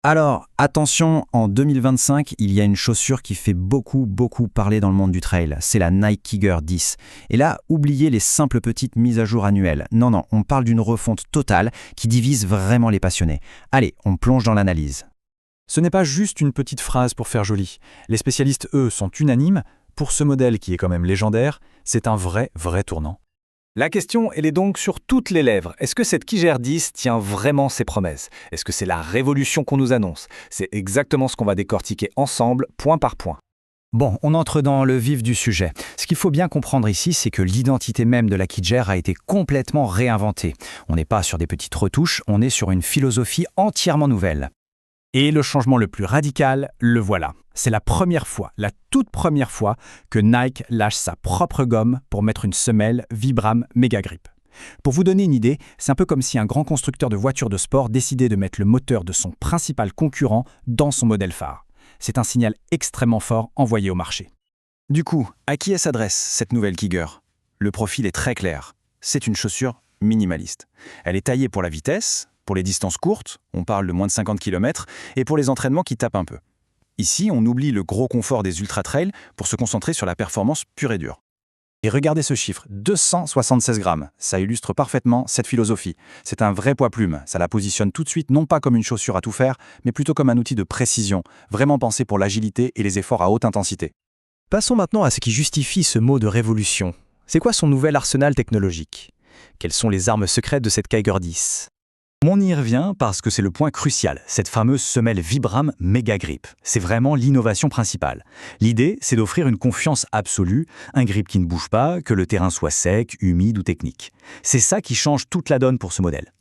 Alors, attention, en 2025, il y a une chaussure qui fait beaucoup parler dans le monde du trail. C'est la Nike Kiger 10. Et là, oubliez les simples petites mises à jour annuelles. Non, on parle d'une refonte totale qui divise vraiment les passionnés. Allez, on plonge dans l'analyse. Ce n'est pas juste une petite phrase pour faire joli. Les spécialistes, eux, sont unanimes. Pour ce modèle qui est quand même légendaire, c'est un vrai tournant. La question, elle est donc sur toutes les lèvres. Est-ce que cette Kiger 10 tient vraiment ses promesses? Est-ce que c'est la révolution qu'on nous annonce? C'est exactement ce qu'on va décortiquer ensemble, point par point. Bon, on entre dans le vif du sujet. Ce qu'il faut bien comprendre ici, c'est que l'identité même de la Kiger a été complètement réinventée. On n'est pas sur des petites retouches, on est sur une philosophie entièrement nouvelle. Et le changement le plus radical, le voilà. C'est la toute première fois, que Nike lâche sa propre gomme pour mettre une semelle Vibram Mega Grip. Pour vous donner une idée, c'est un peu comme si un grand constructeur de voitures de sport décidait de mettre le moteur de son principal concurrent dans son modèle phare. C'est un signal extrêmement fort envoyé au marché. Du coup, à qui elle s'adresse, cette nouvelle Kiger? Le profil est très clair. C'est une chaussure minimaliste. Elle est taillée pour la vitesse, pour les distances courtes, on parle de moins de 50 km, et pour les entraînements qui tapent un peu. Ici, on oublie le gros confort des ultra-trails pour se concentrer sur la performance pure et dure. Et regardez ce chiffre, 276 grammes. Ça illustre parfaitement cette philosophie. C'est un vrai poids-plume. Ça la positionne tout de suite non pas comme une chaussure à tout faire, mais plutôt comme un outil de précision, vraiment pensé pour l'agilité et les efforts à haute intensité. Passons maintenant à ce qui justifie ce mot de révolution. C'est quoi son nouvel arsenal technologique? Quelles sont les armes secrètes de cette Kiger 10? On y revient parce que c'est le point crucial, cette fameuse semelle Vibram Mega Grip. C'est vraiment l'innovation principale. L'idée, c'est d'offrir une confiance absolue, un grip qui ne bouge pas, que le terrain soit sec, humide ou technique. C'est ça qui change toute la donne pour ce modèle.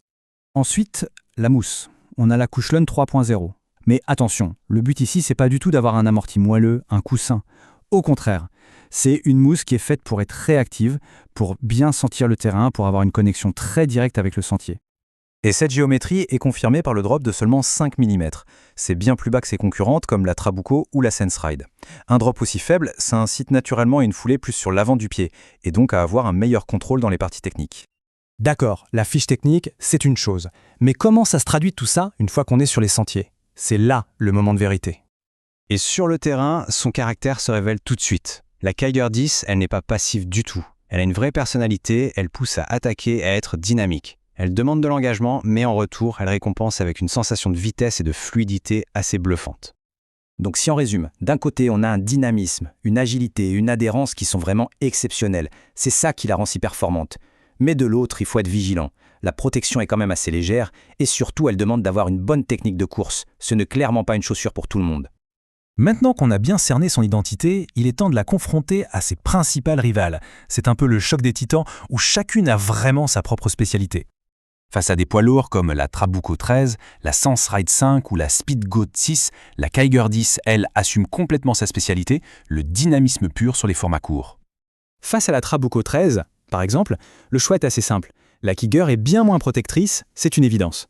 Ensuite, la mousse. On a la Cushlon 3.0. Mais attention, le but ici, c'est pas du tout d'avoir un amorti moelleux, un coussin. Au contraire, c'est une mousse qui est faite pour être réactive, pour bien sentir le terrain, pour avoir une connexion très directe avec le sentier. Et cette géométrie est confirmée par le drop de seulement 5 mm. C'est bien plus bas que ses concurrentes comme la Trabuco ou la SenseRide. Un drop aussi faible, ça incite naturellement à une foulée plus sur l'avant du pied, et donc à avoir un meilleur contrôle dans les parties techniques. D'accord, la fiche technique, c'est une chose. Mais comment ça se traduit tout ça une fois qu'on est sur les sentiers? C'est là le moment de vérité. Et sur le terrain, son caractère se révèle tout de suite. La Kiger 10, elle n'est pas passive du tout. Elle a une vraie personnalité, elle pousse à attaquer et à être dynamique. Elle demande de l'engagement, mais en retour, elle récompense avec une sensation de vitesse et de fluidité assez bluffante. Donc si on résume, d'un côté, on a un dynamisme, une agilité et une adhérence qui sont vraiment exceptionnelles. C'est ça qui la rend si performante. Mais de l'autre, il faut être vigilant. La protection est quand même assez légère et surtout, elle demande d'avoir une bonne technique de course. Ce n'est clairement pas une chaussure pour tout le monde. Maintenant qu'on a bien cerné son identité, il est temps de la confronter à ses principales rivales. C'est un peu le choc des titans où chacune a vraiment sa propre spécialité. Face à des poids lourds comme la Trabuco 13, la SenseRide 5 ou la Speedgoat 6, la Kiger 10, elle, assume complètement sa spécialité, le dynamisme pur sur les formats courts. Face à la Trabuco 13, par exemple, le choix est assez simple. La Kiger est bien moins protectrice, c'est une évidence.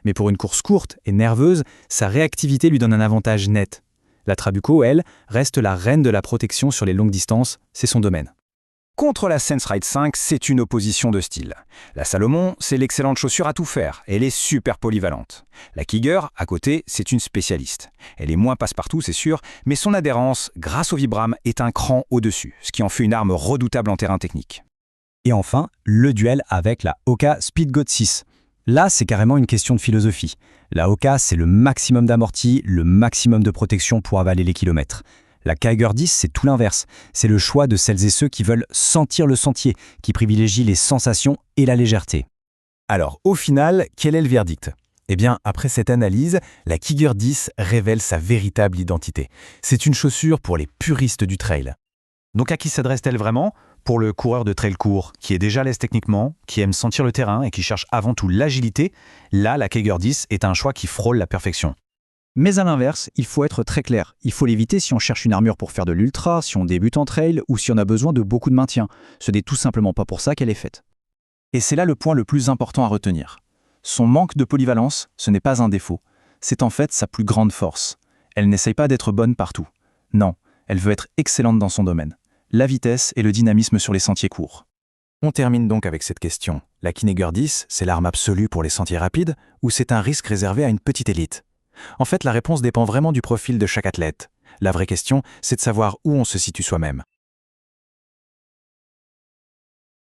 Mais pour une course courte et nerveuse, sa réactivité lui donne un avantage net. La Trabuco, elle, reste la reine de la protection sur les longues distances, c'est son domaine. Contre la SenseRide 5, c'est une opposition de style. La Salomon, c'est l'excellente chaussure à tout faire. Elle est super polyvalente. La Kiger, à côté, c'est une spécialiste. Elle est moins passe-partout, c'est sûr, mais son adhérence, grâce au Vibram, est un cran au-dessus, ce qui en fait une arme redoutable en terrain technique. Et enfin, le duel avec la Hoka Speedgoat 6. Là, c'est carrément une question de philosophie. La Hoka, c'est le maximum d'amorti, le maximum de protection pour avaler les kilomètres. La Kiger 10, c'est tout l'inverse. C'est le choix de celles et ceux qui veulent sentir le sentier, qui privilégient les sensations et la légèreté. Alors, au final, quel est le verdict? Eh bien, après cette analyse, la Kiger 10 révèle sa véritable identité. C'est une chaussure pour les puristes du trail. Donc à qui s'adresse-t-elle vraiment? Pour le coureur de trail court, qui est déjà à l'aise techniquement, qui aime sentir le terrain et qui cherche avant tout l'agilité, là, la Kiger 10 est un choix qui frôle la perfection. Mais à l'inverse, il faut être très clair. Il faut l'éviter si on cherche une armure pour faire de l'ultra, si on débute en trail ou si on a besoin de beaucoup de maintien. Ce n'est tout simplement pas pour ça qu'elle est faite. Et c'est là le point le plus important à retenir. Son manque de polyvalence, ce n'est pas un défaut. C'est en fait sa plus grande force. Elle n'essaye pas d'être bonne partout. Non, elle veut être excellente dans son domaine. La vitesse et le dynamisme sur les sentiers courts. On termine donc avec cette question. La Kiger 10, c'est l'arme absolue pour les sentiers rapides ou c'est un risque réservé à une petite élite? En fait, la réponse dépend vraiment du profil de chaque athlète. La vraie question, c'est de savoir où on se situe soi-même.